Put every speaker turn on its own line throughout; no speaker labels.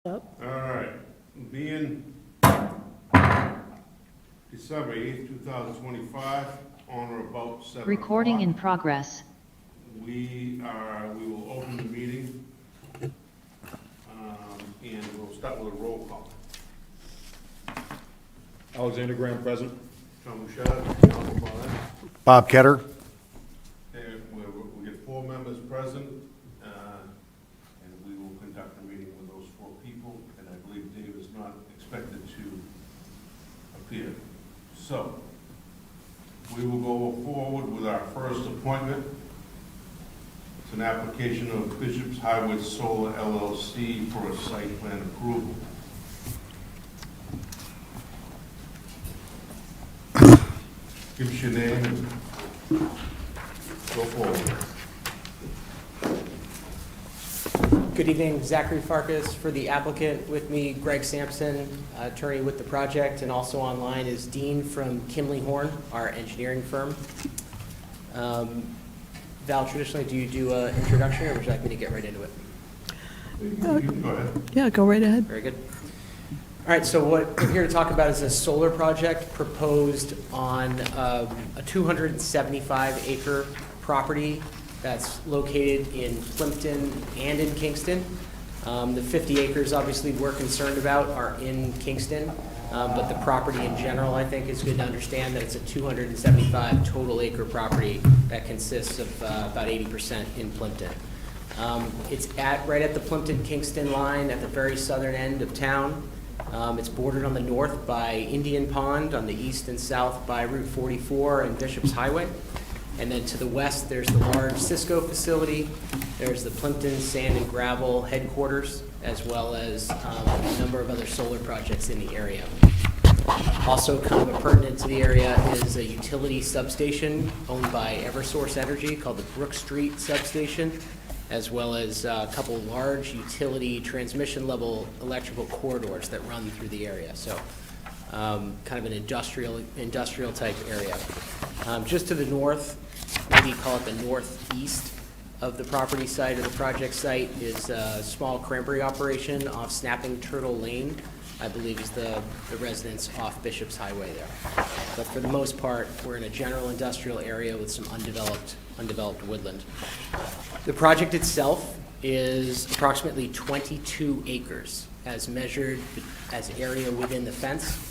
Up.
All right, being December 8th, 2025, on or about 7
Recording in
o'clock,
progress.
we will open the meeting, and we'll start with a roll call.
Alexander Graham, present.
Tom Bouchard, Council Barnett.
Bob Ketter.
And we get 4 members present, and we will conduct a meeting with those 4 people, and I believe Dave is not expected to appear. So, we will go forward with our first appointment. It's an application of Bishop's Highway Solar LLC for a site plan approval. Give us your name and go forward.
Good evening, Zachary Farkas for the applicant. With me, Greg Sampson, attorney with the project, and also online is Dean from Kimley Horn, our engineering firm. Val, traditionally, do you do an introduction, or would you like me to get right into it?
You can go ahead.
Yeah, go right ahead.
Very good. All right, so what we're here to talk about is a solar project proposed on a 275-acre property that's located in Plimpton and in Kingston. The 50 acres, obviously, we're concerned about are in Kingston, but the property in general, I think, is good to understand that it's a 275 total acre property that consists of about 80% in Plimpton. It's right at the Plimpton-Kingston line at the very southern end of town. It's bordered on the north by Indian Pond, on the east and south by Route 44 and Bishop's Highway. And then to the west, there's the large Cisco facility. There's the Plimpton Sand and Gravel headquarters, as well as a number of other solar projects in the area. Also kind of pertinent to the area is a utility substation owned by Eversource Energy called the Brook Street Substation, as well as a couple large utility transmission level electrical corridors that run through the area. So kind of an industrial type area. Just to the north, maybe call it the northeast of the property site or the project site, is a small cranberry operation off Snapping Turtle Lane, I believe is the residence off Bishop's Highway there. But for the most part, we're in a general industrial area with some undeveloped woodland. The project itself is approximately 22 acres as measured as area within the fence.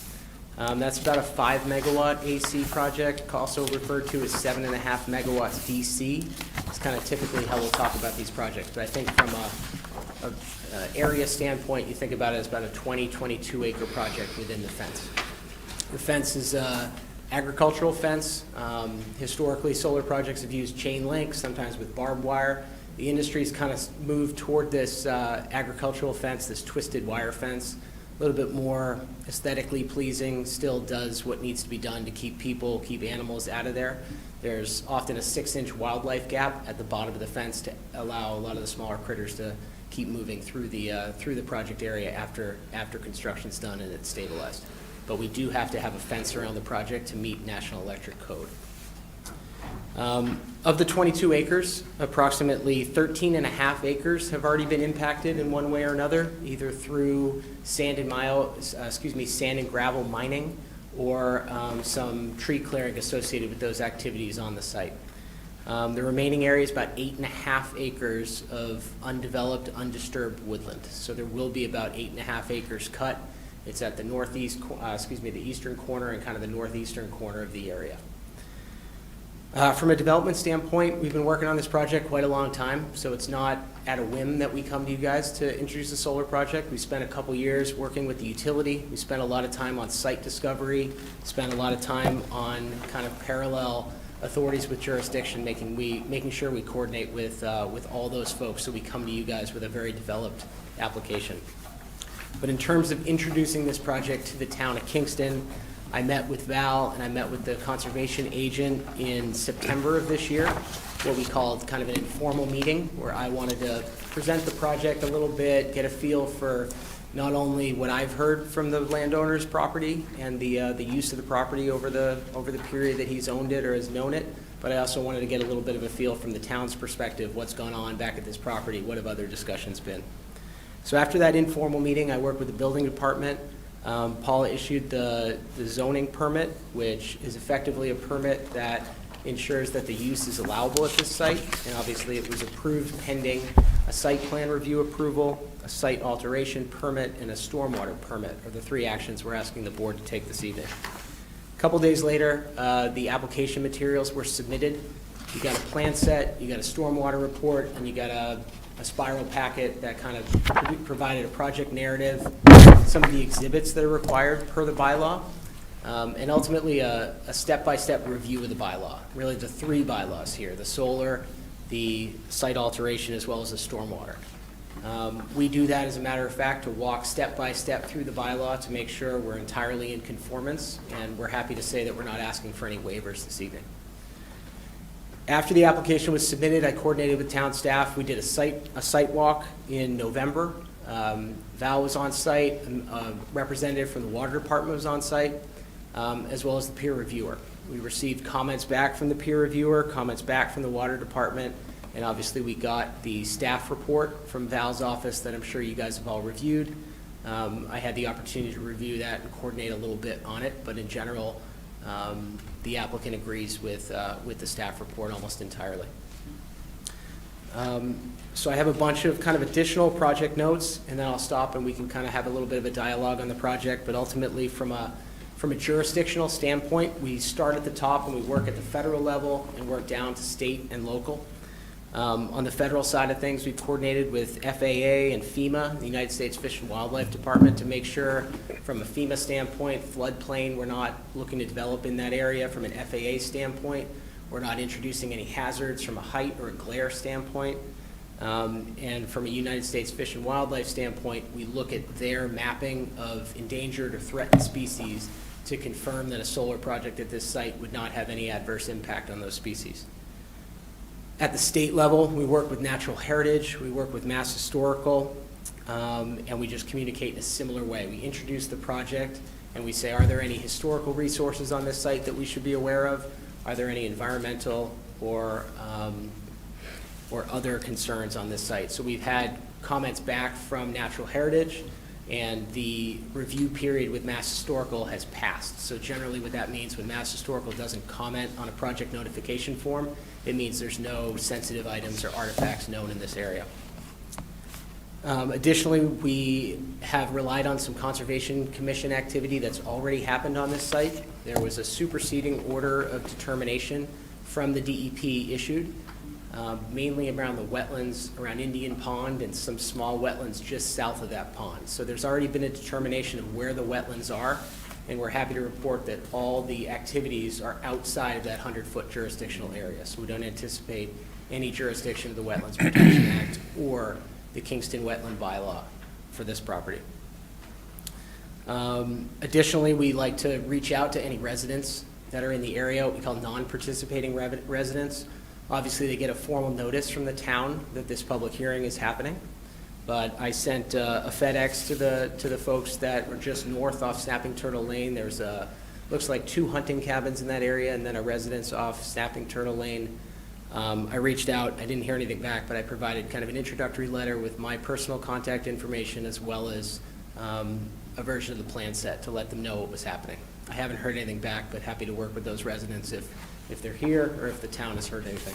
That's about a 5 megawatt AC project, also referred to as 7.5 megawatts DC. It's kind of typically how we'll talk about these projects, but I think from a area standpoint, you think about it as about a 22 acre project within the fence. The fence is agricultural fence. Historically, solar projects have used chain link, sometimes with barbed wire. The industry's kind of moved toward this agricultural fence, this twisted wire fence. A little bit more aesthetically pleasing, still does what needs to be done to keep animals out of there. There's often a 6-inch wildlife gap at the bottom of the fence to allow a lot of the smaller critters to keep moving through the project area after construction's done and it's stabilized. But we do have to have a fence around the project to meet National Electric Code. Of the 22 acres, approximately 13.5 acres have already been impacted in one way or another, either through sand and gravel mining or some tree clearing associated with those activities on the site. The remaining area is about 8.5 acres of undeveloped, undisturbed woodland. So there will be about 8.5 acres cut. It's at the the eastern corner and kind of the northeastern corner of the area. From a development standpoint, we've been working on this project quite a long time, so it's not at a whim that we come to you guys to introduce a solar project. We spent a couple years working with the utility. We spent a lot of time on site discovery, spent a lot of time on kind of parallel authorities with jurisdiction, making sure we coordinate with all those folks so we come to you guys with a very developed application. But in terms of introducing this project to the town of Kingston, I met with Val and I met with the conservation agent in September of this year, what we called kind of an informal meeting where I wanted to present the project a little bit, get a feel for not only what I've heard from the landowner's property and the use of the property over the period that he's owned it or has known it, but I also wanted to get a little bit of a feel from the town's perspective, what's gone on back at this property, what have other discussions been. So after that informal meeting, I worked with the building department. Paula issued the zoning permit, which is effectively a permit that ensures that the use is allowable at this site. And obviously, it was approved pending a site plan review approval, a site alteration permit, and a stormwater permit are the three actions we're asking the board to take this evening. A couple days later, the application materials were submitted. You got a plan set, you got a stormwater report, and you got a spiral packet that kind of provided a project narrative, some of the exhibits that are required per the bylaw, and ultimately a step-by-step review of the bylaw. Really the three bylaws here, the solar, the site alteration, as well as the stormwater. We do that, as a matter of fact, to walk step-by-step through the bylaw to make sure we're entirely in conformance, and we're happy to say that we're not asking for any waivers this evening. After the application was submitted, I coordinated with town staff. We did a site walk in November. Val was on site, a representative from the water department was on site, as well as the peer reviewer. We received comments back from the peer reviewer, comments back from the water department, and obviously we got the staff report from Val's office that I'm sure you guys have all reviewed. I had the opportunity to review that and coordinate a little bit on it, but in general, the applicant agrees with the staff report almost entirely. So I have a bunch of kind of additional project notes, and then I'll stop and we can kind of have a little bit of a dialogue on the project, but ultimately from a jurisdictional standpoint, we start at the top and we work at the federal level and work down to state and local. On the federal side of things, we've coordinated with FAA and FEMA, the United States Fish and Wildlife Department, to make sure from a FEMA standpoint, floodplain, we're not looking to develop in that area. From an FAA standpoint, we're not introducing any hazards from a height or a glare standpoint. And from a United States Fish and Wildlife standpoint, we look at their mapping of endangered or threatened species to confirm that a solar project at this site would not have any adverse impact on those species. At the state level, we work with Natural Heritage, we work with Mass Historical, and we just communicate in a similar way. We introduce the project and we say, are there any historical resources on this site that we should be aware of? Are there any environmental or other concerns on this site? So we've had comments back from Natural Heritage, and the review period with Mass Historical has passed. So generally what that means, when Mass Historical doesn't comment on a project notification form, it means there's no sensitive items or artifacts known in this area. Additionally, we have relied on some Conservation Commission activity that's already happened on this site. There was a superseding order of determination from the DEP issued, mainly around the wetlands around Indian Pond and some small wetlands just south of that pond. So there's already been a determination of where the wetlands are, and we're happy to report that all the activities are outside of that 100-foot jurisdictional area. So we don't anticipate any jurisdiction of the Wetlands Protection Act or the Kingston Wetland Bylaw for this property. Additionally, we like to reach out to any residents that are in the area, what we call non-participating residents. Obviously, they get a formal notice from the town that this public hearing is happening. But I sent a FedEx to the folks that were just north off Snapping Turtle Lane. There's looks like 2 hunting cabins in that area, and then a residence off Snapping Turtle Lane. I reached out, I didn't hear anything back, but I provided kind of an introductory letter with my personal contact information as well as a version of the plan set to let them know what was happening. I haven't heard anything back, but happy to work with those residents if they're here or if the town has heard anything.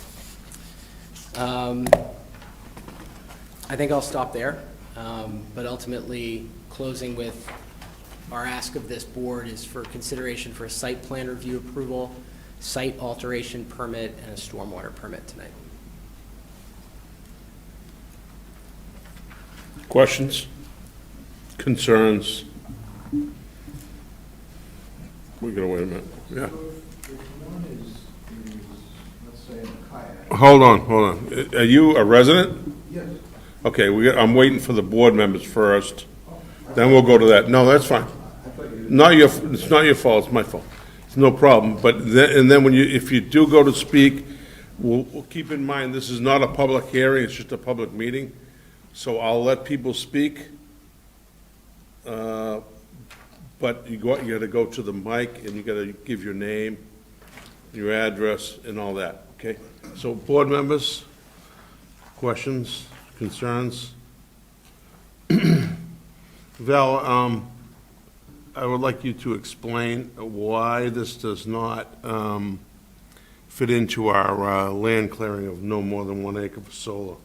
I think I'll stop there, but ultimately closing with our ask of this board is for consideration for a site plan review approval, site alteration permit, and a stormwater permit tonight.
Questions? Concerns? We're gonna wait a minute. Yeah.
If one is, let's say, in a kayak.
Hold on. Are you a resident?
Yes.
Okay, I'm waiting for the board members first. Then we'll go to that. No, that's fine. It's not your fault, it's my fault. It's no problem. But then if you do go to speak, we'll keep in mind, this is not a public hearing, it's just a public meeting. So I'll let people speak. But you gotta go to the mic and you gotta give your name, your address, and all that, okay? So board members, questions, concerns?
If
Val, I would like you to explain why this does not fit into our land clearing of no more than 1 acre for solar.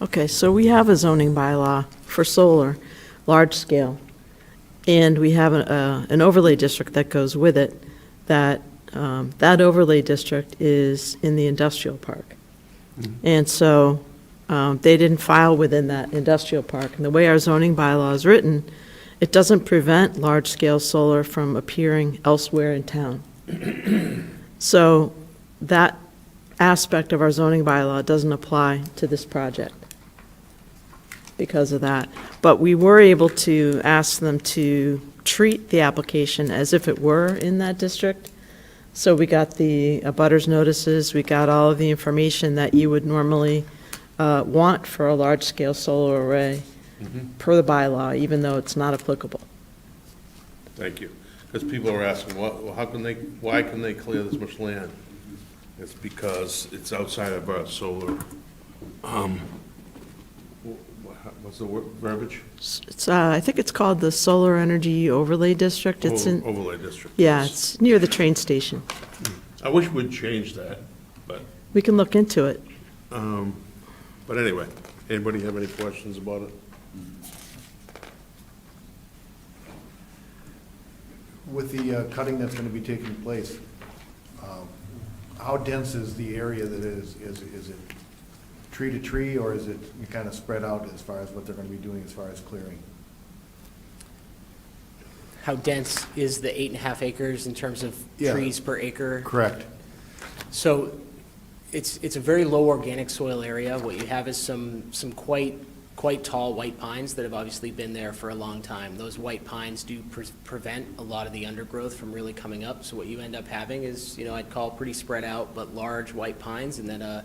Okay, so we have a zoning bylaw for solar, large scale, and we have an overlay district that goes with it, that overlay district is in the industrial park. And so they didn't file within that industrial park. And the way our zoning bylaw is written, it doesn't prevent large-scale solar from appearing elsewhere in town. So that aspect of our zoning bylaw doesn't apply to this project because of that. But we were able to ask them to treat the application as if it were in that district. So we got the abutters notices, we got all of the information that you would normally want for a large-scale solar array per the bylaw, even though it's not applicable.
Thank you. Because people are asking, why can they clear this much land? It's because it's outside of our solar, what's the verbiage?
It's, I think it's called the Solar Energy Overlay District. It's in,
Overlay district.
yeah, it's near the train station.
I wish we'd change that, but,
We can look into it.
but anyway, anybody have any questions about it?
With the cutting that's going to be taking place, how dense is the area that is it tree to tree, or is it kind of spread out as far as what they're going to be doing as far as clearing?
How dense is the 8.5 acres in terms of
Yeah.
trees per acre?
Correct.
So it's a very low organic soil area. What you have is some quite tall white pines that have obviously been there for a long time. Those white pines do prevent a lot of the undergrowth from really coming up. So what you end up having is, I'd call pretty spread out, but large white pines, and then a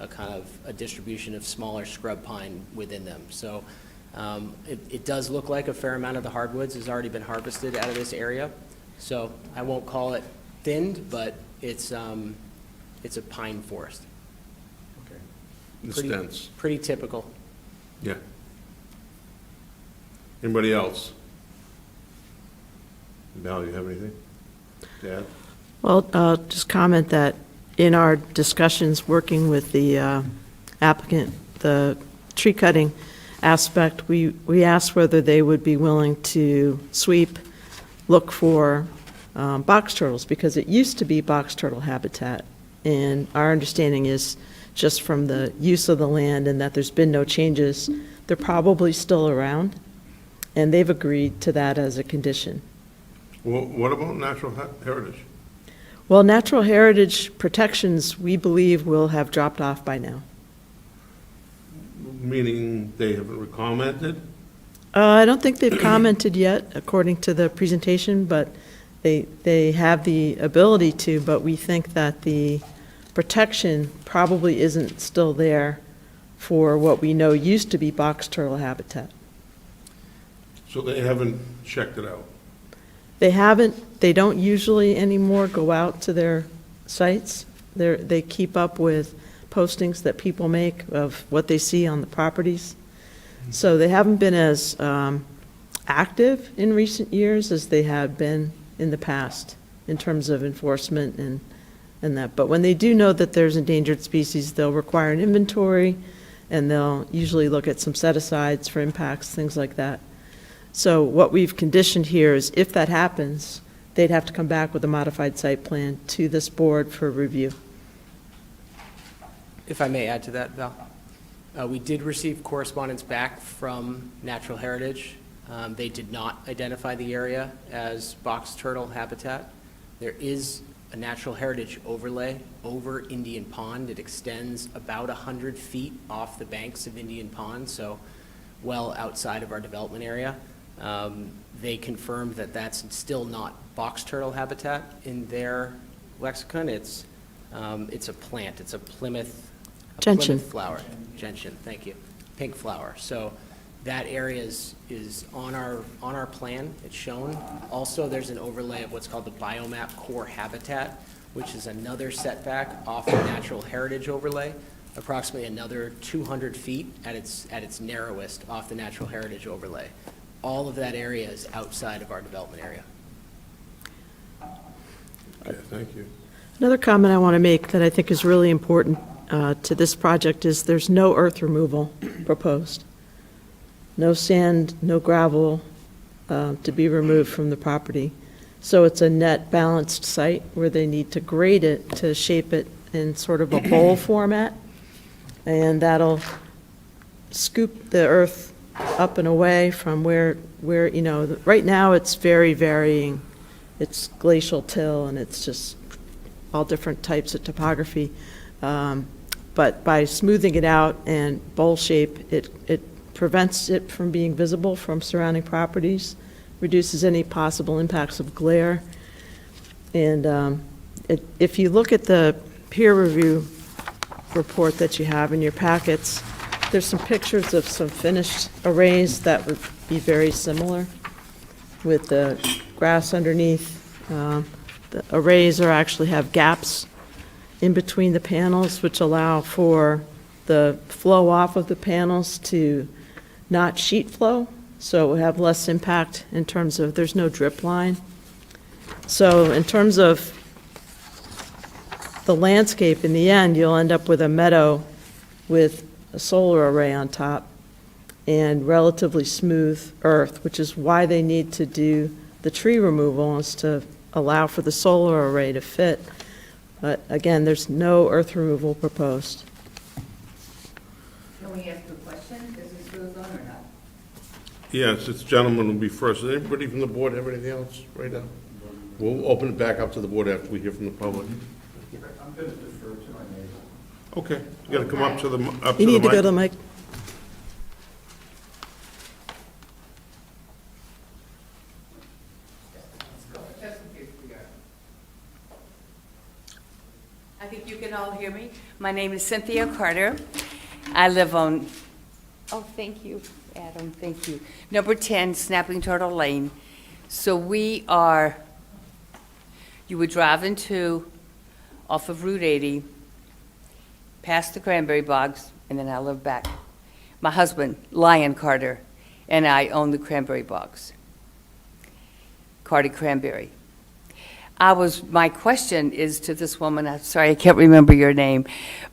kind of a distribution of smaller scrub pine within them. So it does look like a fair amount of the hardwoods has already been harvested out of this area. So I won't call it thinned, but it's a pine forest.
Okay.
It's
Pretty-
dense.
Pretty typical.
Yeah. Anybody else? Val, you have anything to add?
Well, just comment that in our discussions working with the applicant, the tree cutting aspect, we asked whether they would be willing to sweep, look for box turtles, because it used to be box turtle habitat. And our understanding is, just from the use of the land and that there's been no changes, they're probably still around, and they've agreed to that as a condition.
Well, what about natural heritage?
Well, natural heritage protections, we believe, will have dropped off by now.
Meaning they haven't commented?
I don't think they've commented yet, according to the presentation, but they have the ability to, but we think that the protection probably isn't still there for what we know used to be box turtle habitat.
So they haven't checked it out?
They haven't, they don't usually anymore go out to their sites. They keep up with postings that people make of what they see on the properties. So they haven't been as active in recent years as they have been in the past in terms of enforcement and that. But when they do know that there's endangered species, they'll require an inventory, and they'll usually look at some set-asides for impacts, things like that. So what we've conditioned here is if that happens, they'd have to come back with a modified site plan to this board for review.
If I may add to that, Val. We did receive correspondence back from Natural Heritage. They did not identify the area as box turtle habitat. There is a Natural Heritage overlay over Indian Pond. It extends about 100 feet off the banks of Indian Pond, so well outside of our development area. They confirmed that that's still not box turtle habitat in their lexicon. It's a plant. It's a Plymouth
Gentian.
flower. Gentian, thank you. Pink flower. So that area is on our plan. It's shown. Also, there's an overlay of what's called the biomap core habitat, which is another setback off the natural heritage overlay. approximately another 200 feet at its narrowest off the natural heritage overlay. All of that area is outside of our development area.
Okay, thank you.
Another comment I want to make that I think is really important to this project is there's no earth removal proposed. No sand, no gravel to be removed from the property. So it's a net balanced site where they need to grade it to shape it in sort of a bowl format. And that'll scoop the earth up and away from where right now it's very varying. It's glacial till and it's just all different types of topography. But by smoothing it out and bowl shape, it prevents it from being visible from surrounding properties, reduces any possible impacts of glare. And if you look at the peer review report that you have in your packets, there's some pictures of some finished arrays that would be very similar with the grass underneath. The arrays actually have gaps in between the panels, which allow for the flow off of the panels to not sheet flow, so it will have less impact in terms of there's no drip line. So in terms of the landscape, in the end, you'll end up with a meadow with a solar array on top and relatively smooth earth, which is why they need to do the tree removal, is to allow for the solar array to fit. But again, there's no earth removal proposed.
Can we ask a question? Does this goes on or not?
Yes, this gentleman will be first. Does anybody from the board have anything else right now? We'll open it back up to the board after we hear from the public.
I'm going to defer to my neighbor.
Okay, you gotta come up to the mic.
You need to go to the mic.
I think you can all hear me. My name is Cynthia Carter. I live on, oh, thank you, Adam, thank you. Number 10, Snapping Turtle Lane. So we are, you would drive into, off of Route 80, past the cranberry bogs, and then I live back. My husband, Lion Carter, and I own the cranberry bogs. Carter Cranberry. My question is to this woman, I'm sorry, I can't remember your name,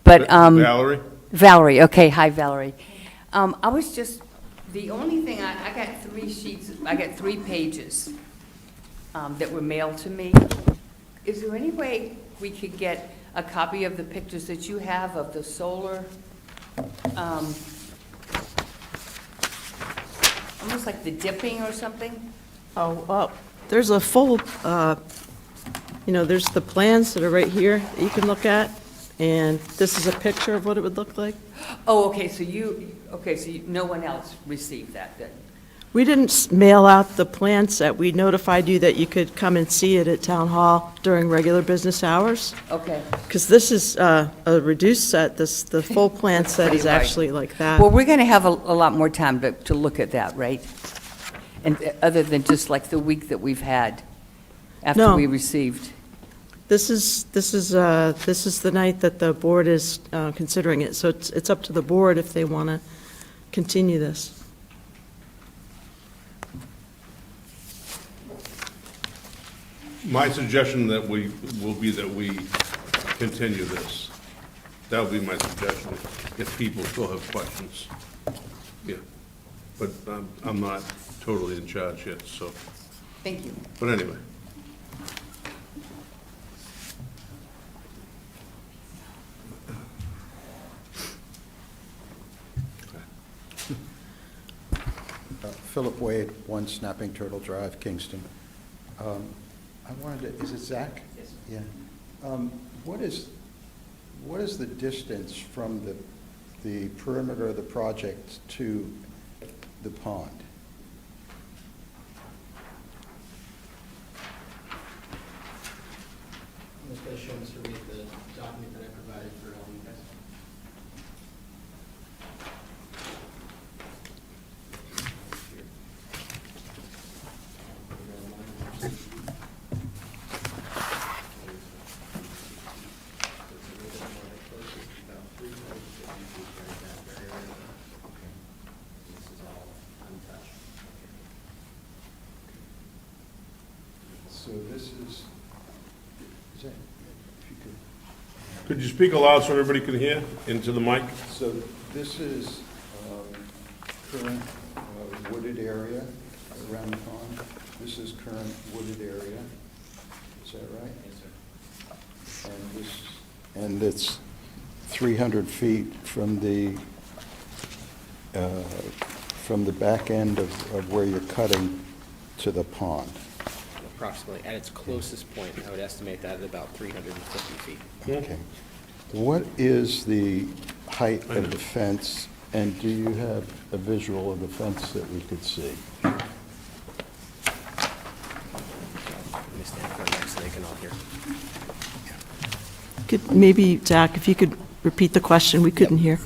but.
Valerie?
Valerie, okay, hi Valerie. I was just, the only thing, I got 3 sheets, I got 3 pages that were mailed to me. Is there any way we could get a copy of the pictures that you have of the solar, almost like the dipping or something?
Oh, well, there's a full, there's the plans that are right here that you can look at, and this is a picture of what it would look like.
Oh, okay, so no one else received that then?
We didn't mail out the plan set. We notified you that you could come and see it at Town Hall during regular business hours.
Okay.
Because this is a reduced set. The full plan set is
pretty right.
actually like that.
Well, we're going to have a lot more time to look at that, right? And other than just like the week that we've had after
No.
we received.
This is the night that the board is considering it. So it's up to the board if they want to continue this.
My suggestion will be that we continue this. That would be my suggestion, if people still have questions. Yeah, but I'm not totally in charge yet, so,
Thank you.
but anyway.
Philip Wade, 1 Snapping Turtle Drive, Kingston. I wanted to, is it Zach?
Yes.
Yeah. What is the distance from the perimeter of the project to the pond?
I'm just going to show Mr. Reed the document that I provided for all you guys.
Is that, if you could.
Could you speak aloud so everybody can hear into the mic?
So this is current wooded area around the pond. This is current wooded area. Is that right? Yes, sir. And it's 300 feet from the back end of where you're cutting to the pond.
Approximately, at its closest point, I would estimate that at about 350 feet.
Okay. What is the height of the fence, and do you have a visual of the fence that we could see?
Let me stand for a minute so they can all hear.
Could, maybe, Zach, if you could repeat the question, we couldn't hear.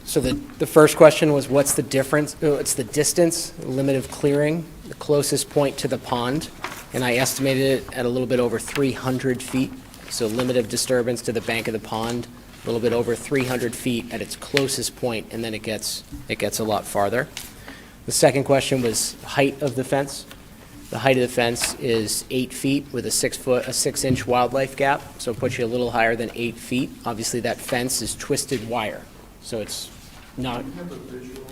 So the first question was, what's the difference? Oh, it's the distance, limit of clearing, the closest point to the pond, and I estimated it at a little bit over 300 feet. So limit of disturbance to the bank of the pond, a little bit over 300 feet at its closest point, and then it gets a lot farther. The second question was height of the fence. The height of the fence is 8 feet with a 6-inch wildlife gap, so it puts you a little higher than 8 feet. Obviously, that fence is twisted wire, so it's not.
Do you have a visual?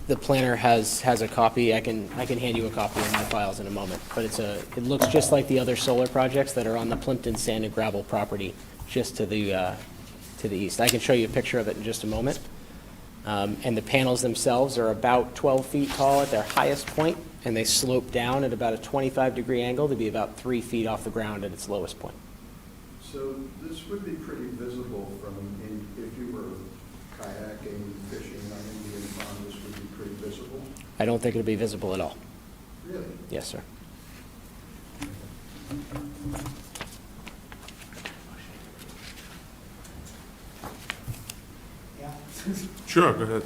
The planner has a copy. I can hand you a copy of my files in a moment, but it looks just like the other solar projects that are on the Plimpton sand and gravel property, just to the east. I can show you a picture of it in just a moment. And the panels themselves are about 12 feet tall at their highest point, and they slope down at about a 25-degree angle to be about 3 feet off the ground at its lowest point.
So this would be pretty visible if you were kayaking, fishing on Indian Pond, this would be pretty visible?
I don't think it'll be visible at all.
Really?
Yes, sir.
Sure, go ahead.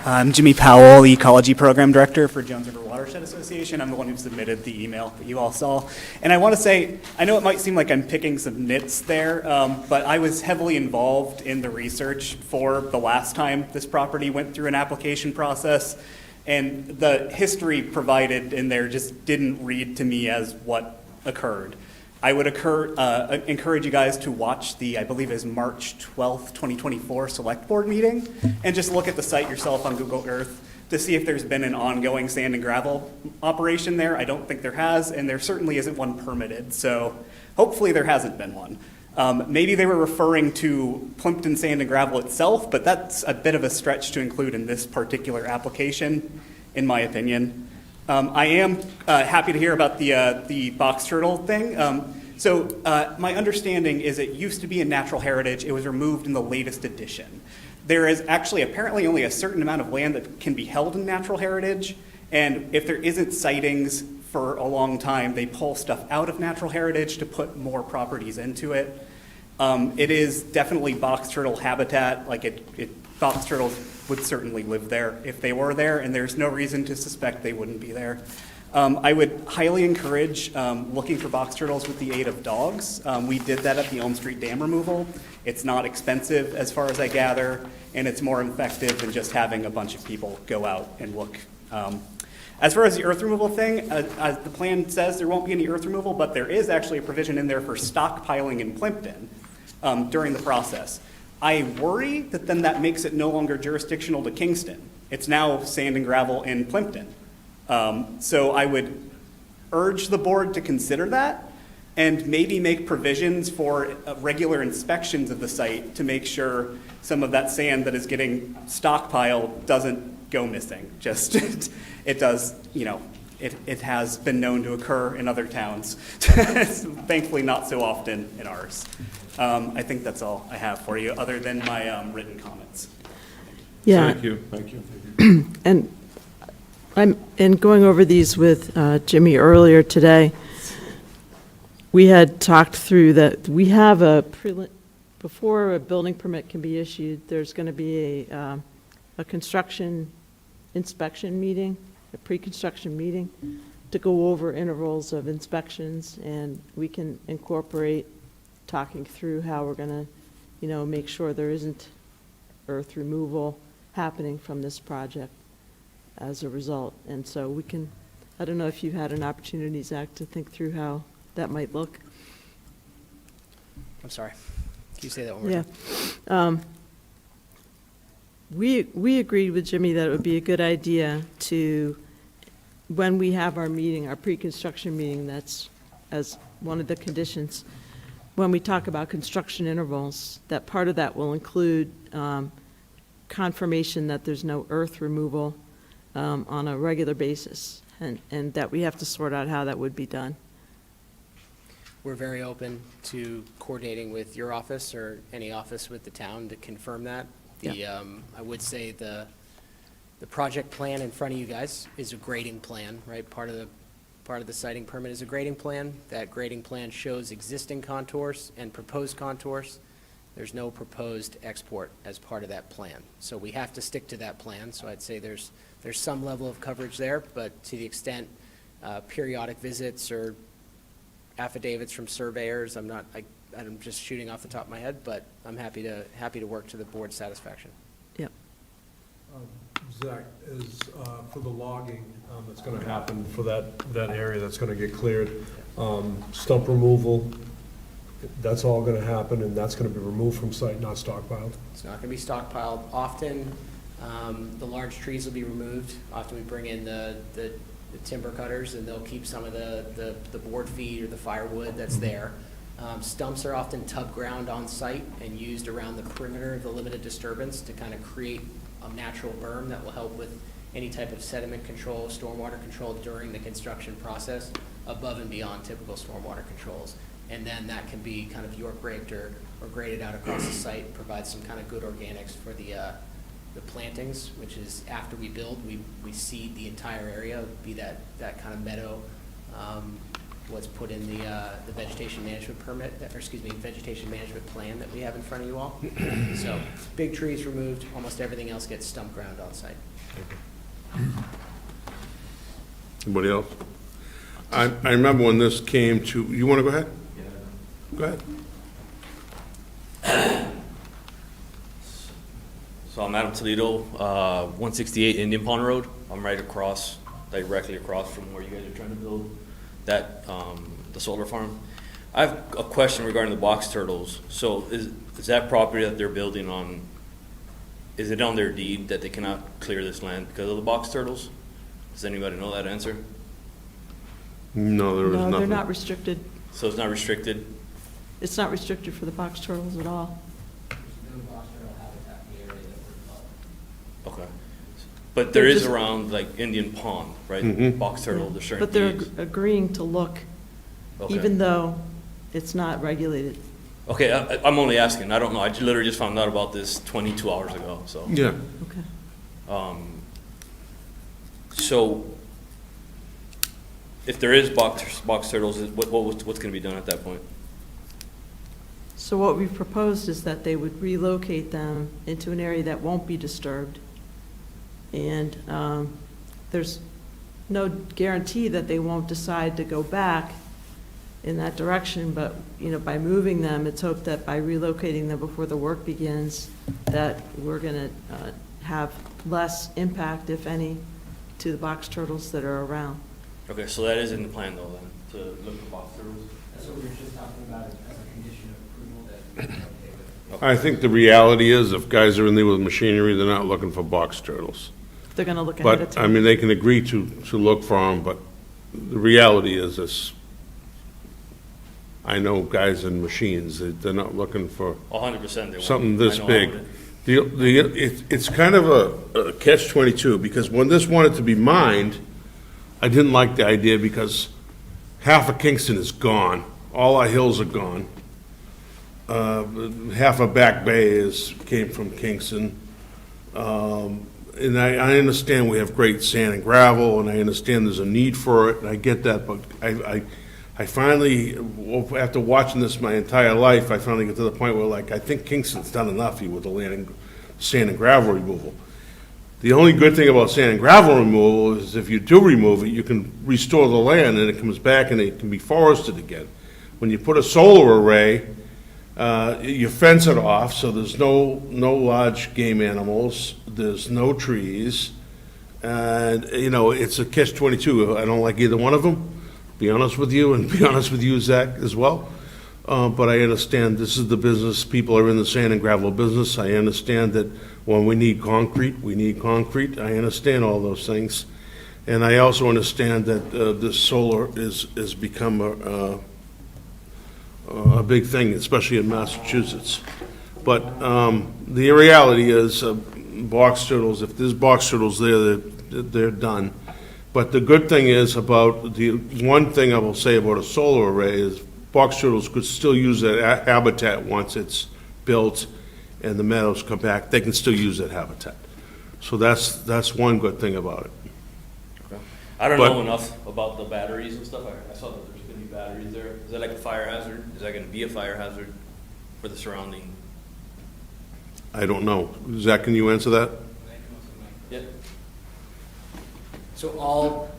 I'm Jimmy Powell, the Ecology Program Director for Jones River Watershed Association. I'm the one who submitted the email that you all saw. And I want to say, I know it might seem like I'm picking some nits there, but I was heavily involved in the research for the last time this property went through an application process. And the history provided in there just didn't read to me as what occurred. I would encourage you guys to watch the, I believe is March 12th, 2024 Select Board meeting, and just look at the site yourself on Google Earth to see if there's been an ongoing sand and gravel operation there. I don't think there has, and there certainly isn't one permitted, so hopefully there hasn't been one. Maybe they were referring to Plimpton Sand and Gravel itself, but that's a bit of a stretch to include in this particular application, in my opinion. I am happy to hear about the box turtle thing. My understanding is it used to be in natural heritage. It was removed in the latest edition. There is actually apparently only a certain amount of land that can be held in natural heritage, and if there isn't sightings for a long time, they pull stuff out of natural heritage to put more properties into it. It is definitely box turtle habitat. Box turtles would certainly live there if they were there, and there's no reason to suspect they wouldn't be there. I would highly encourage looking for box turtles with the aid of dogs. We did that at the Elm Street Dam removal. It's not expensive as far as I gather, and it's more effective than just having a bunch of people go out and look. As far as the earth removal thing, as the plan says, there won't be any earth removal, but there is actually a provision in there for stockpiling in Plimpton during the process. I worry that then that makes it no longer jurisdictional to Kingston. It's now sand and gravel in Plimpton. So I would urge the board to consider that and maybe make provisions for regular inspections of the site to make sure some of that sand that is getting stockpiled doesn't go missing. Just, it does, it has been known to occur in other towns. Thankfully not so often in ours. I think that's all I have for you, other than my written comments.
Yeah.
Thank you.
And in going over these with Jimmy earlier today, we had talked through that we have before a building permit can be issued, there's going to be a construction inspection meeting, a pre-construction meeting, to go over intervals of inspections, and we can incorporate talking through how we're going to, make sure there isn't earth removal happening from this project. as a result. And so we can, I don't know if you've had an opportunity, Zach, to think through how that might look.
I'm sorry. Can you say that one more
Yeah.
time?
We agreed with Jimmy that it would be a good idea to, when we have our meeting, our pre-construction meeting, that's as one of the conditions, when we talk about construction intervals, that part of that will include confirmation that there's no earth removal on a regular basis, and that we have to sort out how that would be done.
We're very open to coordinating with your office or any office with the town to confirm that. I would say the project plan in front of you guys is a grading plan, right? Part of the siting permit is a grading plan. That grading plan shows existing contours and proposed contours. There's no proposed export as part of that plan. So we have to stick to that plan. So I'd say there's some level of coverage there, but to the extent periodic visits or affidavits from surveyors, I'm just shooting off the top of my head, but I'm happy to work to the board's satisfaction.
Yep.
Zach, is for the logging that's going to happen for that area that's going to get cleared, stump removal, that's all going to happen, and that's going to be removed from site, not stockpiled?
It's not going to be stockpiled. Often, the large trees will be removed. Often we bring in the timber cutters, and they'll keep some of the board feed or the firewood that's there. Stumps are often tub ground on site and used around the perimeter of the limited disturbance to kind of create a natural berm that will help with any type of sediment control, stormwater control during the construction process, above and beyond typical stormwater controls. And then that can be kind of York raked or graded out across the site, provide some kind of good organics for the plantings, which is after we build, we seed the entire area, be that kind of meadow, what's put in the vegetation management permit, vegetation management plan that we have in front of you all. So big trees removed, almost everything else gets stump ground on site.
Anybody else? I remember when this came to, you want to go ahead? Go ahead.
So I'm Adam Toledo, 168 Indian Pond Road. I'm right across, directly across from where you guys are trying to build that, the solar farm. I have a question regarding the box turtles. So is that property that they're building on, is it on their deed that they cannot clear this land because of the box turtles? Does anybody know that answer?
No, there was nothing.
No, they're not restricted.
So it's not restricted?
It's not restricted for the box turtles at all.
There's no box turtle habitat in the area that we're developing.
Okay. But there is around like Indian Pond, right?
Mhm.
Box turtle, there's certain
But they're
deeds.
agreeing to look,
Okay.
even though it's not regulated.
Okay, I'm only asking. I don't know. I literally just found out about this 22 hours ago, so.
Yeah.
Okay.
So if there is box turtles, what's going to be done at that point?
So what we've proposed is that they would relocate them into an area that won't be disturbed. And there's no guarantee that they won't decide to go back in that direction, but, you know, by moving them, it's hoped that by relocating them before the work begins, that we're going to have less impact, if any, to the box turtles that are around.
Okay, so that is in the plan though then, to look for box turtles?
That's what we were just talking about as a condition of approval that we're okay with.
I think the reality is if guys are in there with machinery, they're not looking for box turtles.
They're going to look ahead of
But,
time.
I mean, they can agree to look for them, but the reality is this, I know guys in machines, they're not looking for
100% they won't.
something this
I know I
big.
wouldn't.
It's kind of a catch-22, because when this wanted to be mined, I didn't like the idea because half of Kingston is gone. All our hills are gone. Half of Back Bay came from Kingston. And I understand we have great sand and gravel, and I understand there's a need for it, and I get that, but I finally, after watching this my entire life, I finally get to the point where, like, I think Kingston's done enough here with the sand and gravel removal. The only good thing about sand and gravel removal is if you do remove it, you can restore the land and it comes back and it can be forested again. When you put a solar array, you fence it off, so there's no large game animals, there's no trees, And, you know, it's a catch-22. I don't like either one of them, be honest with you, and be honest with you, Zach, as well. But I understand this is the business, people are in the sand and gravel business. I understand that when we need concrete, we need concrete. I understand all those things. And I also understand that this solar is become a big thing, especially in Massachusetts. But the reality is, box turtles, if there's box turtles there, they're done. But the good thing is about, the one thing I will say about a solar array is box turtles could still use that habitat once it's built and the meadows come back, they can still use that habitat. So that's one good thing about it.
I don't
But-
know enough about the batteries and stuff. I saw that there's gonna be batteries there. Is that like a fire hazard? Is that gonna be a fire hazard for the surrounding?
I don't know. Zach, can you answer that?
Yeah.
So all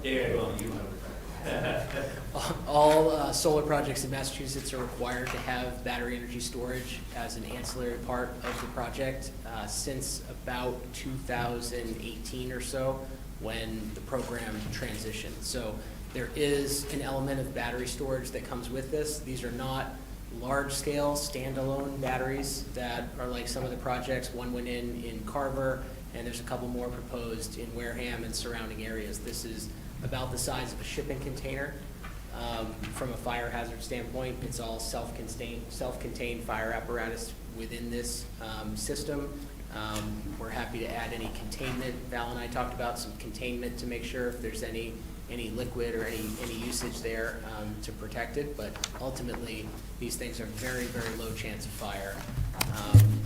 Yeah, well, you
All solar projects in Massachusetts are required to have battery energy storage as an ancillary part of the project since about 2018 or so, when the program transitioned. So there is an element of battery storage that comes with this. These are not large-scale standalone batteries that are like some of the projects. One went in Carver, and there's a couple more proposed in Wareham and surrounding areas. This is about the size of a shipping container. From a fire hazard standpoint, it's all self-contained fire apparatus within this system. We're happy to add any containment. Val and I talked about some containment to make sure if there's any liquid or any usage there to protect it. But ultimately, these things are very, very low chance of fire.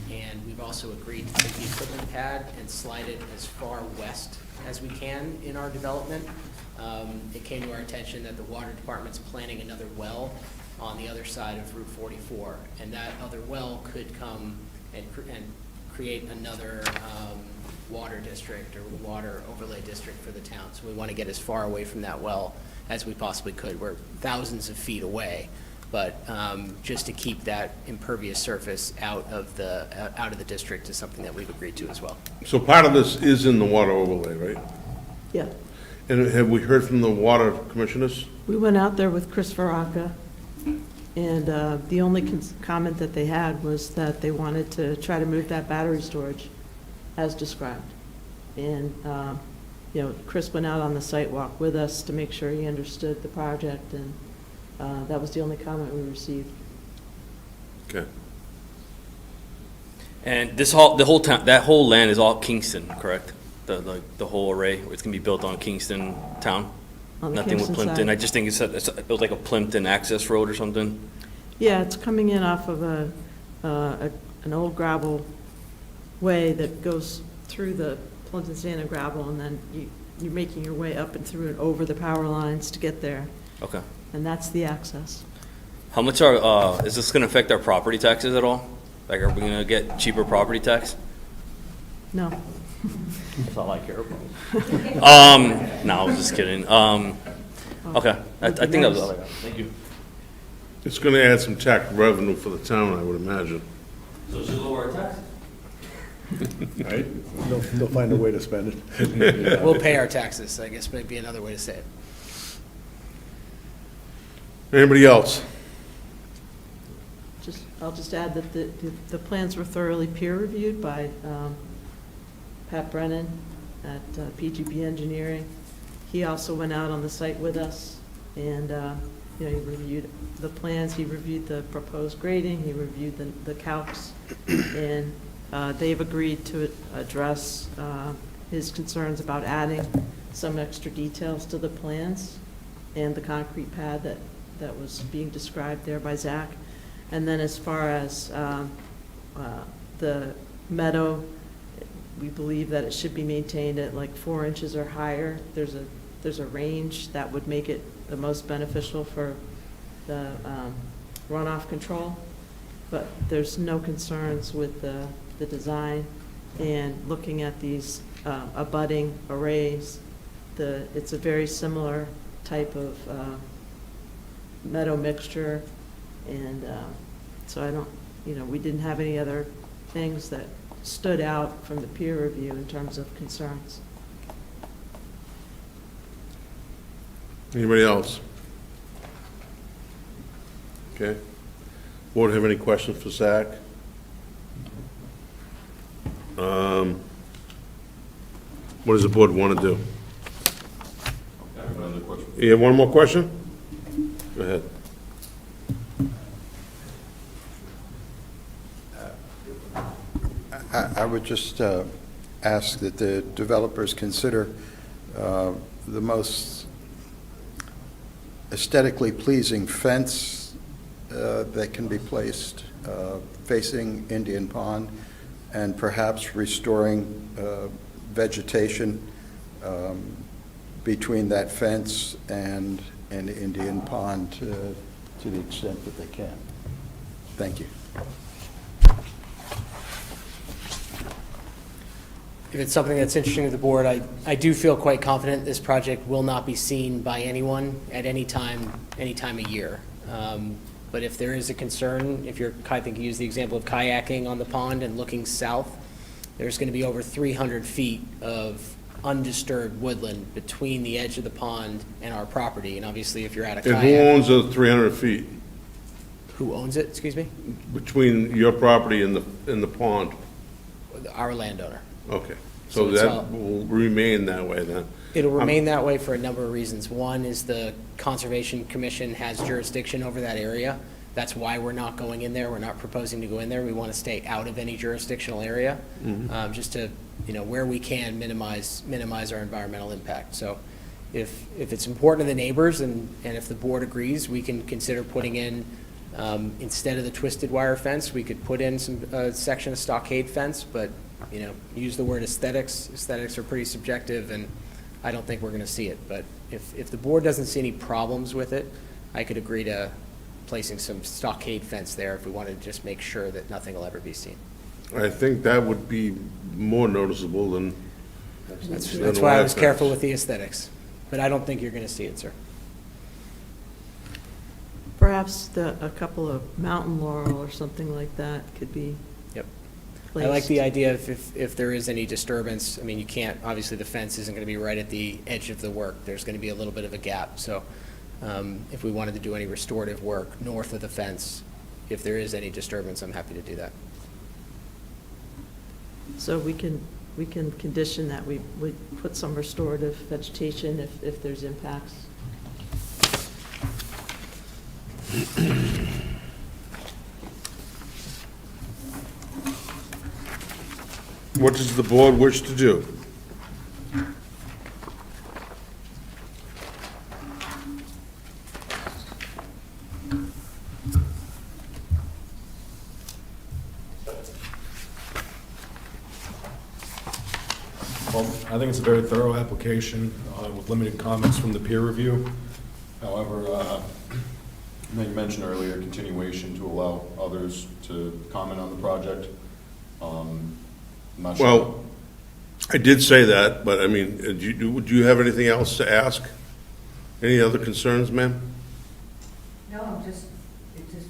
And we've also agreed to take the equipment pad and slide it as far west as we can in our development. It came to our attention that the water department's planning another well on the other side of Route 44, and that other well could come and create another water district or water overlay district for the town. So we want to get as far away from that well as we possibly could. We're thousands of feet away, but just to keep that impervious surface out of the district is something that we've agreed to as well.
So part of this is in the water overlay, right?
Yeah.
And have we heard from the water commissioners?
We went out there with Chris Varaca, and the only comment that they had was that they wanted to try to move that battery storage as described. And, Chris went out on the site walk with us to make sure he understood the project, and that was the only comment we received.
Okay.
And the whole town, that whole land is all Kingston, correct? The whole array, it's gonna be built on Kingston town?
On the
Nothing with
Kingston
Plimpton?
side.
I just think it was like a Plimpton access road or something?
Yeah, it's coming in off of an old gravel way that goes through the Plimpton sand and gravel, and then you're making your way up and through and over the power lines to get there,
Okay.
and that's the access.
How much is this gonna affect our property taxes at all? Like, are we gonna get cheaper property tax?
No.
That's all I care about. No, I was just kidding. Okay, I think that was all I got. Thank you.
It's gonna add some tax revenue for the town, I would imagine.
So should lower our taxes?
Right? They'll find a way to spend it.
We'll pay our taxes, I guess might be another way to say it.
Anybody else?
I'll just add that the plans were thoroughly peer-reviewed by Pat Brennan at PGB Engineering. He also went out on the site with us, and he reviewed the plans, he reviewed the proposed grading, he reviewed the calcs, and they've agreed to address his concerns about adding some extra details to the plans and the concrete pad that was being described there by Zach. And then as far as the meadow, we believe that it should be maintained at like 4 inches or higher. There's a range that would make it the most beneficial for the runoff control, but there's no concerns with the design. And looking at these abutting arrays, it's a very similar type of meadow mixture, and so I don't, we didn't have any other things that stood out from the peer review in terms of concerns.
Anybody else? Okay. Board have any questions for Zach? What does the board want to do?
I have another question.
You have one more question? Go ahead.
I would just ask that the developers consider the most aesthetically pleasing fence that can be placed facing Indian Pond, and perhaps restoring vegetation between that fence and Indian Pond to the extent that they can. Thank you.
If it's something that's interesting to the board, I do feel quite confident this project will not be seen by anyone at any time of year. But if there is a concern, I think you used the example of kayaking on the pond and looking south, there's going to be over 300 feet of undisturbed woodland between the edge of the pond and our property. And obviously, if you're at a
And
kayak.
who owns the 300 feet
Who owns it, excuse me?
between your property and the pond?
Our landowner.
Okay,
So
so
it's
that
all-
will remain that way then?
It'll remain that way for a number of reasons. One is the Conservation Commission has jurisdiction over that area. That's why we're not going in there. We're not proposing to go in there. We want to stay out of any jurisdictional area, just to, where we can minimize our environmental impact. So if it's important to the neighbors and if the board agrees, we can consider putting in, instead of the twisted wire fence, we could put in a section of stockade fence, but, use the word aesthetics. Aesthetics are pretty subjective, and I don't think we're going to see it. But if the board doesn't see any problems with it, I could agree to placing some stockade fence there if we wanted to just make sure that nothing will ever be seen.
I think that would be more noticeable than.
That's
than
why I
wire
was careful
fence.
with the aesthetics. But I don't think you're going to see it, sir.
Perhaps a couple of mountain laurel or something like that could be
Yep.
placed.
I like the idea if there is any disturbance, I mean, you can't, obviously the fence isn't going to be right at the edge of the work. There's going to be a little bit of a gap. So if we wanted to do any restorative work north of the fence, if there is any disturbance, I'm happy to do that.
So we can condition that we put some restorative vegetation if there's impacts.
What does the board wish to do?
Well, I think it's a very thorough application with limited comments from the peer review. However, I think you mentioned earlier continuation to allow others to comment on the project. I'm not sure.
Well, I did say that, but I mean, do you have anything else to ask? Any other concerns, ma'am?
No, it just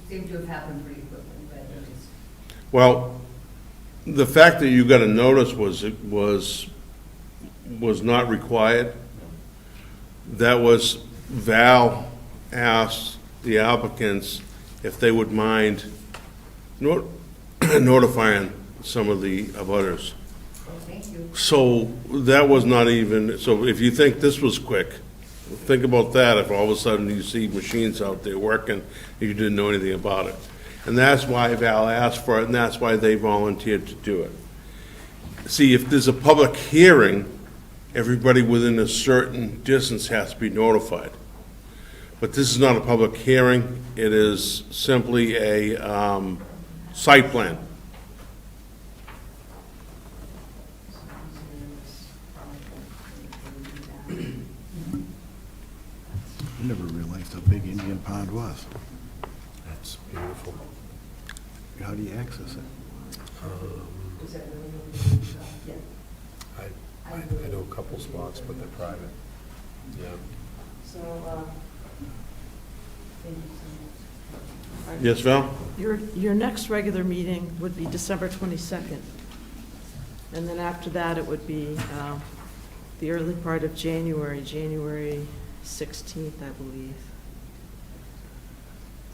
seemed to have happened pretty quickly, but it just.
Well, the fact that you got a notice was not required. That was, Val asked the applicants if they would mind notifying some of the abutters.
Oh, thank you.
So that was not even, so if you think this was quick, think about that if all of a sudden you see machines out there working and you didn't know anything about it. And that's why Val asked for it, and that's why they volunteered to do it. See, if there's a public hearing, everybody within a certain distance has to be notified. But this is not a public hearing, it is simply a site plan.
I never realized how big Indian Pond was.
That's beautiful.
How do you access it?
I know a couple spots, but they're private. Yeah.
So, thank you so much.
Yes, Val?
Your next regular meeting would be December 22nd. And then after that, it would be the early part of January, January 16th, I believe.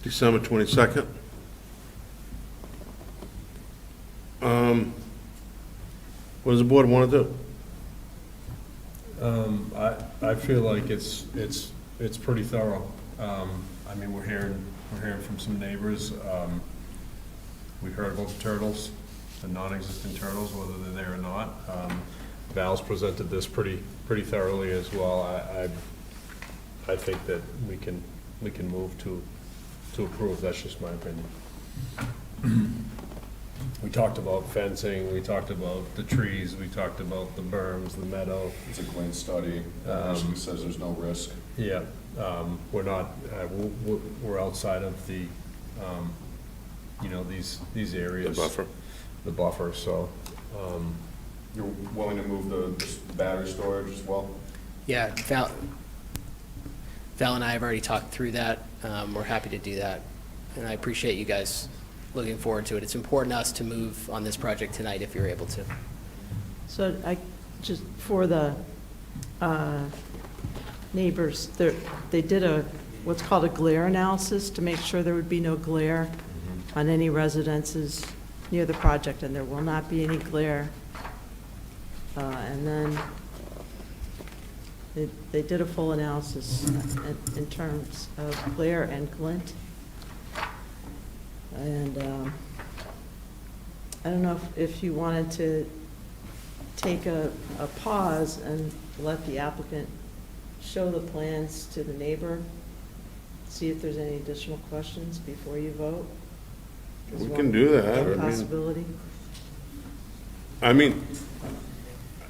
December 22nd. What does the board want to do?
I feel like it's pretty thorough. I mean, we're hearing from some neighbors. We heard about the turtles, the non-existent turtles, whether they're there or not. Val's presented this pretty thoroughly as well. I think that we can move to approve. That's just my opinion. We talked about fencing, we talked about the trees, we talked about the berms, the meadow.
It's a clean study, basically says there's no risk.
Yeah, we're not, we're outside of the, you know, these areas. The buffer, so.
You're willing to move the battery storage as well?
Yeah, Val and I have already talked through that. We're happy to do that. And I appreciate you guys looking forward to it. It's important to us to move on this project tonight if you're able to.
So just for the neighbors, they did what's called a glare analysis to make sure there would be no glare on any residences near the project, and there will not be any glare. And then they did a full analysis in terms of glare and glint. And I don't know if you wanted to take a pause and let the applicant show the plans to the neighbor, see if there's any additional questions before you vote.
We can do that.
One possibility.
I mean,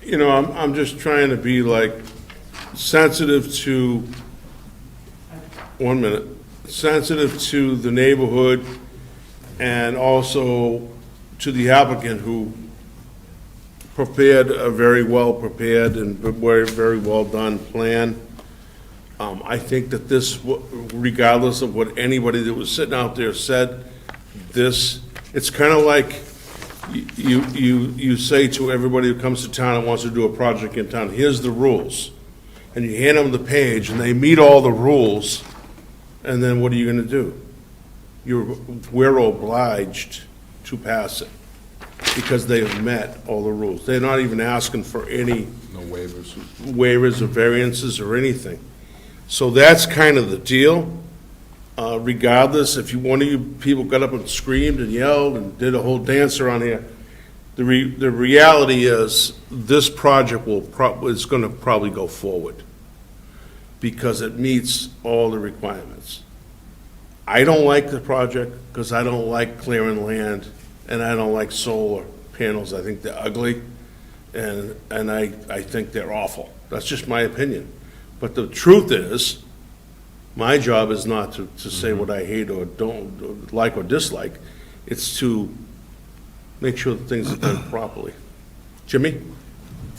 you know, I'm just trying to be like sensitive to, sensitive to the neighborhood and also to the applicant who prepared a very well prepared and very well done plan. I think that this, regardless of what anybody that was sitting out there said, it's kind of like you say to everybody who comes to town and wants to do a project in town, here's the rules. And you hand them the page and they meet all the rules, and then what are you going to do? We're obliged to pass it because they have met all the rules. They're not even asking for any
No waivers.
waivers or variances or anything. So that's kind of the deal. Regardless, if one of you people got up and screamed and yelled and did a whole dance around here, the reality is this project is going to probably go forward because it meets all the requirements. I don't like the project because I don't like clearing land and I don't like solar panels. I think they're ugly and I think they're awful. That's just my opinion. But the truth is, my job is not to say what I hate or don't or like or dislike. It's to make sure that things are done properly. Jimmy?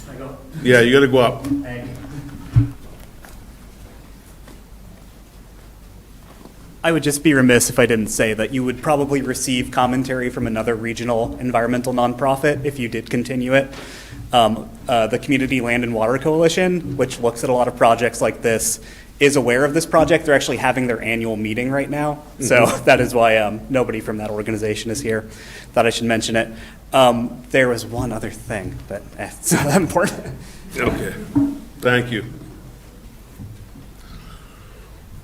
I go.
Yeah, you gotta go up.
Thank you. I would just be remiss if I didn't say that you would probably receive commentary from another regional environmental nonprofit if you did continue it. The Community Land and Water Coalition, which looks at a lot of projects like this, is aware of this project. They're actually having their annual meeting right now. So that is why nobody from that organization is here. Thought I should mention it. There was one other thing, but it's not that important.
Okay, thank you.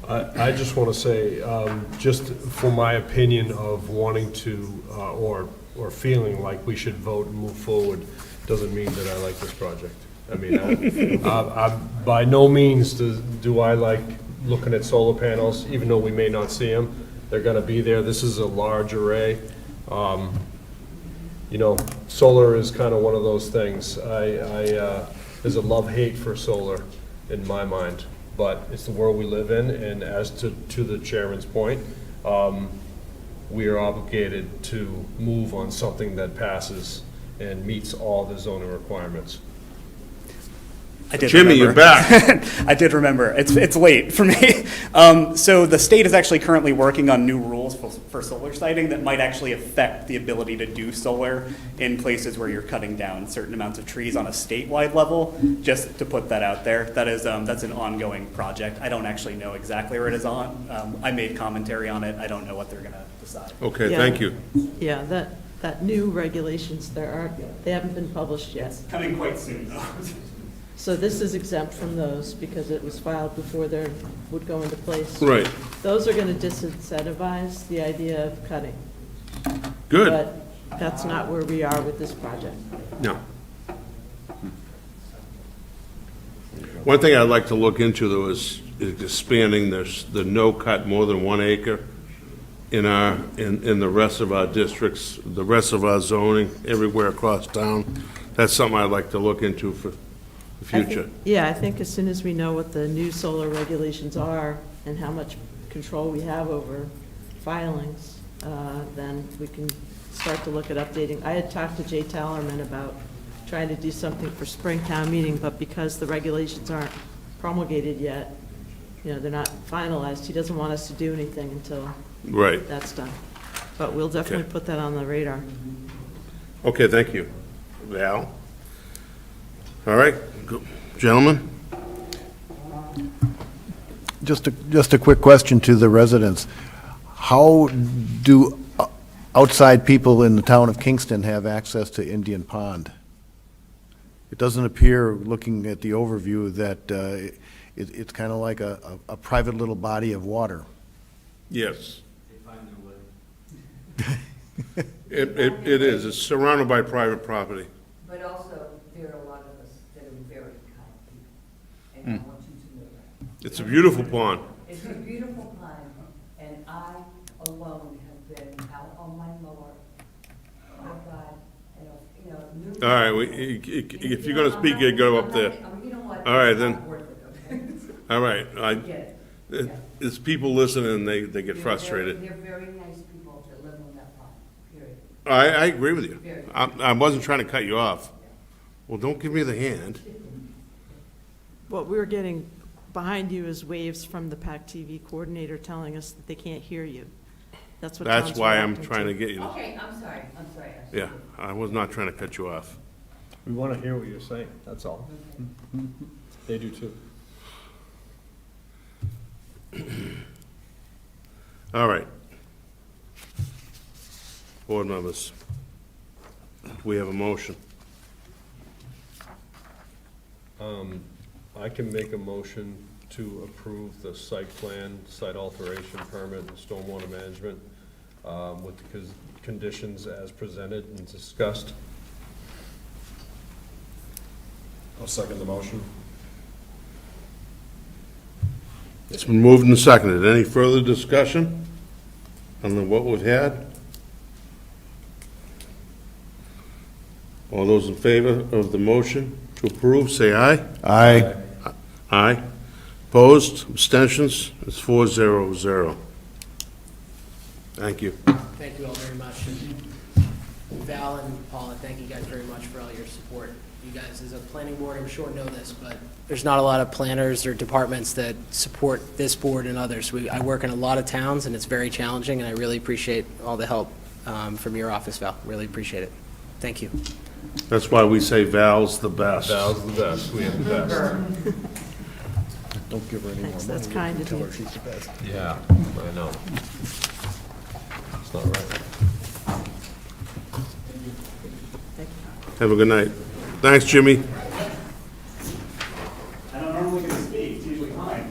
I just want to say, just for my opinion of wanting to, or feeling like we should vote and move forward, doesn't mean that I like this project. I mean, by no means do I like looking at solar panels, even though we may not see them. They're going to be there. This is a large array. You know, solar is kind of one of those things. There's a love-hate for solar in my mind, but it's the world we live in, and as to the chairman's point, we are obligated to move on something that passes and meets all the zoning requirements.
I did
Jimmy, you're
remember.
back.
I did remember. It's late for me. So the state is actually currently working on new rules for solar siting that might actually affect the ability to do solar in places where you're cutting down certain amounts of trees on a statewide level. Just to put that out there, that's an ongoing project. I don't actually know exactly where it is on. I made commentary on it. I don't know what they're going to decide.
Okay,
Yeah.
thank you.
Yeah, that new regulations, they haven't been published yet.
Coming quite soon, though.
So this is exempt from those because it was filed before they would go into place.
Right,
Those are going to disincentivize the idea of cutting.
good.
But that's not where we are with this project.
No. One thing I'd like to look into, though, is expanding the no-cut more than 1 acre in the rest of our districts, the rest of our zoning, everywhere across town. That's something I'd like to look into for the
I think-
future.
Yeah, I think as soon as we know what the new solar regulations are and how much control we have over filings, then we can start to look at updating. I had talked to Jay Tallerman about trying to do something for spring town meeting, but because the regulations aren't promulgated yet, they're not finalized, he doesn't want us to do anything until
Right.
that's done. But we'll definitely
Okay.
put that on the radar.
Okay, thank you. Val? All right, gentlemen?
Just a quick question to the residents. How do outside people in the town of Kingston have access to Indian Pond? It doesn't appear, looking at the overview, that it's kind of like a private little body of water.
Yes. It is. It's surrounded by private property.
But also, there are a lot of us that are very kind people, and I want you to know that.
It's a beautiful pond.
It's a beautiful pond, and I alone have been out on my mower. Oh, my God,
All right, if you're going to speak, you go up there.
You know what?
All right,
It's
then.
not worth it, okay?
All right,
I get it.
it's people listening, and they get frustrated.
They're very nice people that live on that pond, period.
I agree with you.
Very.
I wasn't trying to cut you off. Well, don't give me the hand.
What we're getting behind you is waves from the PAC TV coordinator telling us that they can't hear you. That's what
That's
Tom's
why I'm
reacting
trying to get you to,
Okay, I'm sorry, Ashley.
yeah, I was not trying to cut you off.
We want to hear what you're saying, that's all. They do too.
All right. Board members, we have a motion.
I can make a motion to approve the site plan, site alteration permit, and stormwater management with the conditions as presented and discussed.
I'll second the motion.
It's been moved and seconded. Any further discussion on what we've had? All those in favor of the motion to approve, say aye.
Aye.
Aye. Opposed, abstentions, it's 4-0-0. Thank you.
Thank you all very much. And Val and Paula, thank you guys very much for all your support. You guys, as a planning board, I'm sure know this, but there's not a lot of planners or departments that support this board and others. I work in a lot of towns, and it's very challenging, and I really appreciate all the help from your office, Val. Really appreciate it. Thank you.
That's why we say Val's the best.
Val's the best, we have the best.
Don't give her any more
Thanks,
money.
that's kind of
Tell
you.
her she's the best.
Yeah, I know. It's not right.
Have a good night. Thanks, Jimmy.
I don't normally get to speak, it's usually mine.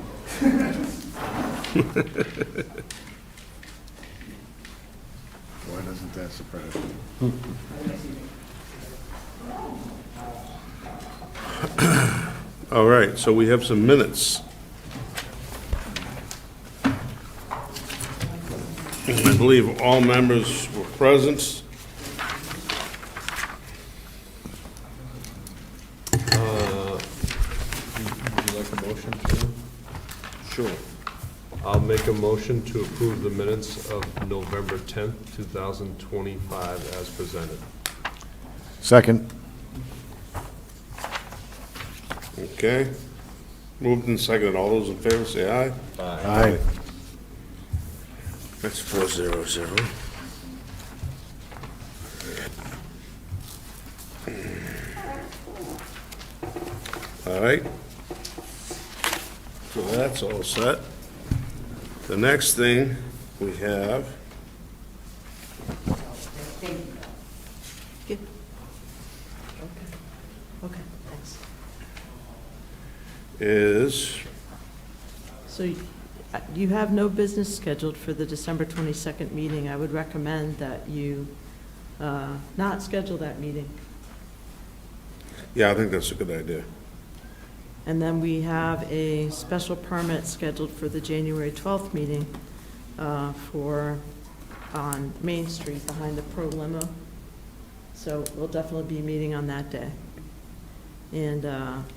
Why doesn't that surprise me?
All right, so we have some minutes. I believe all members were present.
Would you like a motion to?
Sure.
I'll make a motion to approve the minutes of November 10th, 2025 as presented.
Second.
Okay. Moved and seconded. All those in favor say aye.
Aye.
That's 400. All right. So that's all set. The next thing we have
Thank you.
Good. Okay, thanks.
is,
So you have no business scheduled for the December 22nd meeting. I would recommend that you not schedule that meeting.
yeah, I think that's a good idea.
And then we have a special permit scheduled for the January 12th meeting on Main Street behind the Pro Limo. So we'll definitely be meeting on that day. And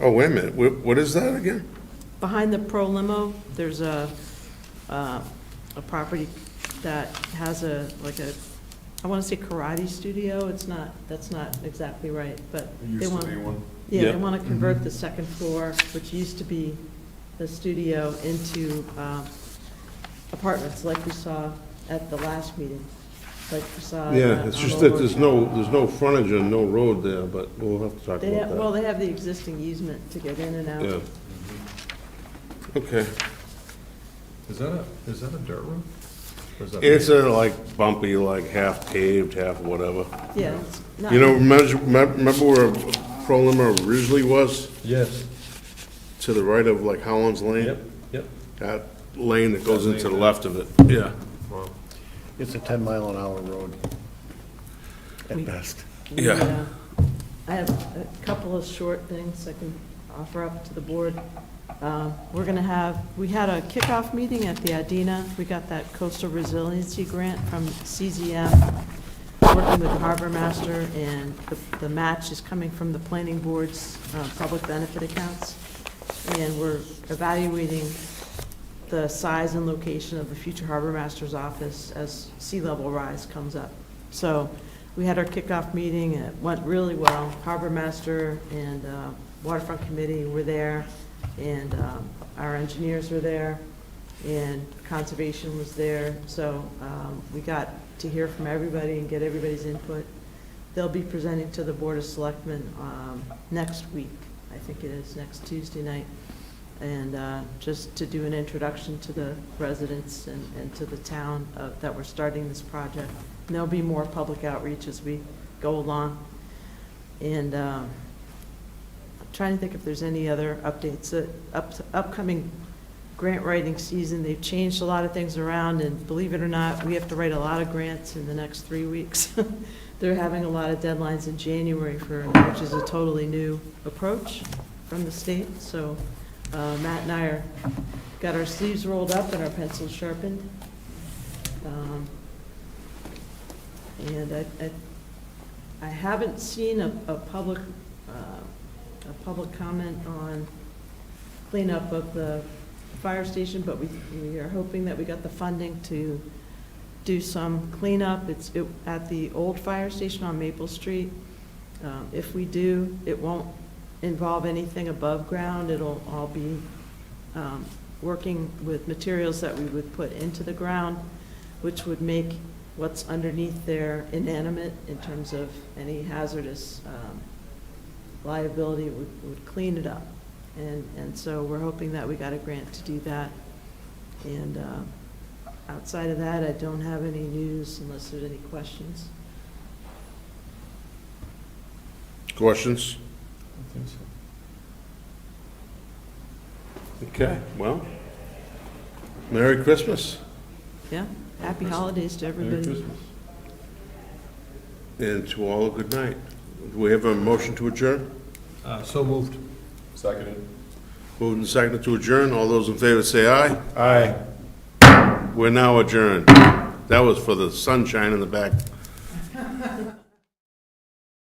Oh, wait a minute. What is that again?
behind the Pro Limo, there's a property that has I want to say karate studio. That's not exactly right, but
It
they
used
want.
to be one.
Yeah,
Yeah.
they want to convert the second floor, which used to be the studio, into apartments like we saw at the last meeting, like we saw.
Yeah, it's
on
just
the
that there's no frontage and no road there, but we'll have to talk
They
about
have, well,
that.
they have the existing easement to get in and out.
Yeah. Okay.
Is that a dirt road? Or is that-
It's a like bumpy, like half paved, half whatever.
Yeah, it's not.
You know, remember where Pro Limo originally was?
Yes,
To the right of like Howland's Lane?
yep.
That lane that goes
That
into the
lane,
left of it, yeah.
Wow.
It's a 10-mile-an-hour road
We-
at best.
We,
Yeah.
I have a couple of short things I can offer up to the board. We had a kickoff meeting at the Adena. We got that coastal resiliency grant from CZM, working with the harbor master, and the match is coming from the planning board's public benefit accounts. And we're evaluating the size and location of the future harbor master's office as sea level rise comes up. So we had our kickoff meeting, it went really well. Harbor master and waterfront committee were there, and our engineers were there, and conservation was there. So we got to hear from everybody and get everybody's input. They'll be presenting to the Board of Selectmen next week, I think it is, next Tuesday night, and just to do an introduction to the residents and to the town that we're starting this project. And there'll be more public outreach as we go along. And I'm trying to think if there's any other updates. Upcoming grant writing season, they've changed a lot of things around, and believe it or not, we have to write a lot of grants in the next 3 weeks. They're having a lot of deadlines in January which is a totally new approach from the state. So Matt and I got our sleeves rolled up and our pencils sharpened. And I haven't seen a public comment on cleanup of the fire station, but we are hoping that we got the funding to do some cleanup. It's at the old fire station on Maple Street. If we do, it won't involve anything above ground. It'll all be working with materials that we would put into the ground, which would make what's underneath there inanimate in terms of any hazardous liability. Would clean it up. And so we're hoping that we got a grant to do that. And outside of that, I don't have any news unless there's any questions.
Questions?
I think so.
Okay, well, Merry Christmas,
Yeah? Happy holidays to
Merry
everybody.
Christmas.
and to all a good night. Do we have a motion to adjourn?
So moved.
Seconded.
Moved and seconded to adjourn. All those in favor say aye.
Aye.
We're now adjourned. That was for the sunshine in the back